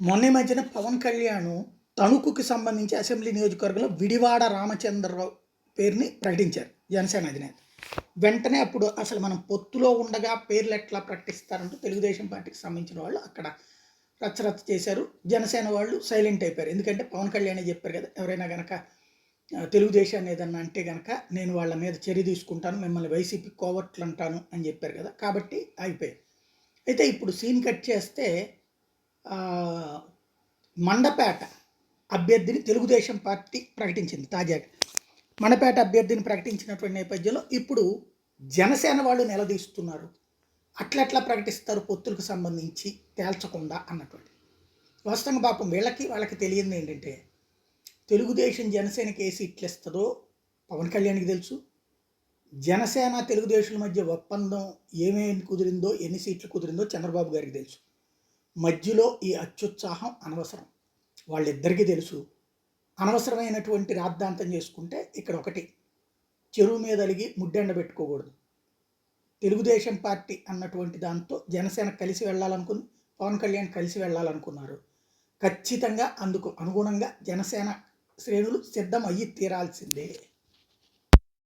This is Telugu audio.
మొన్న ఈ మధ్యన పవన్ కళ్యాణ్ తణుకుకి సంబంధించి అసెంబ్లీ నియోజకవర్గంలో విడివాడ రామచంద్రరావు పేరుని ప్రకటించారు జనసేన అధినేత. వెంటనే అప్పుడు అసలు మనం పొత్తులో ఉండగా పేర్లు ఎట్లా ప్రకటిస్తారంటూ తెలుగుదేశం పార్టీకి సంబంధించిన వాళ్ళు అక్కడ రచ్చరచ్చ చేశారు. జనసేన వాళ్ళు సైలెంట్ అయిపోయారు. ఎందుకంటే పవన్ కళ్యాణ్ చెప్పారు కదా, ఎవరైనా గనక తెలుగుదేశాన్ని ఏదన్నా అంటే గనక నేను వాళ్ళ మీద చర్య తీసుకుంటాను, మిమ్మల్ని వైసీపీ కోవర్ట్లు అంటాను అని చెప్పారు కదా, కాబట్టి ఆగిపోయారు. అయితే ఇప్పుడు సీన్ కట్ చేస్తే మండపేట అభ్యర్థిని తెలుగుదేశం పార్టీ ప్రకటించింది తాజాగా. మండపేట అభ్యర్థిని ప్రకటించినటువంటి నేపథ్యంలో ఇప్పుడు జనసేన వాళ్ళు నిలదీస్తున్నారు. అట్లెట్లా ప్రకటిస్తారు పొత్తులకు సంబంధించి తేల్చకుండా అన్నటువంటి. వాస్తవంగా పాపం వాళ్ళకి తెలియంది ఏంటంటే, తెలుగుదేశం జనసేనకి ఏ సీట్లు ఇస్తుందో పవన్ కళ్యాణ్కి తెలుసు. జనసేన తెలుగుదేశం మధ్య ఒప్పందం ఏమేమి కుదిరిందో, ఎన్ని సీట్లు కుదిరిందో చంద్రబాబు గారికి తెలుసు. మధ్యలో ఈ అత్యుత్సాహం అనవసరం, వాళ్ళిద్దరికీ తెలుసు. అనవసరమైనటువంటి రాద్ధాంతం చేసుకుంటే ఇక్కడ ఒకటి, చెరువు మీద అలిగి ముడ్డెండ పెట్టుకోకూడదు. తెలుగుదేశం పార్టీ అన్నటువంటి దాంతో జనసేన కలిసి వెళ్ళాలనుకుంది, పవన్ కళ్యాణ్ కలిసి వెళ్ళాలనుకున్నారు. ఖచ్చితంగా అందుకు అనుగుణంగా జనసేన శ్రేణులు సిద్ధం అయ్యి తీరాల్సిందే.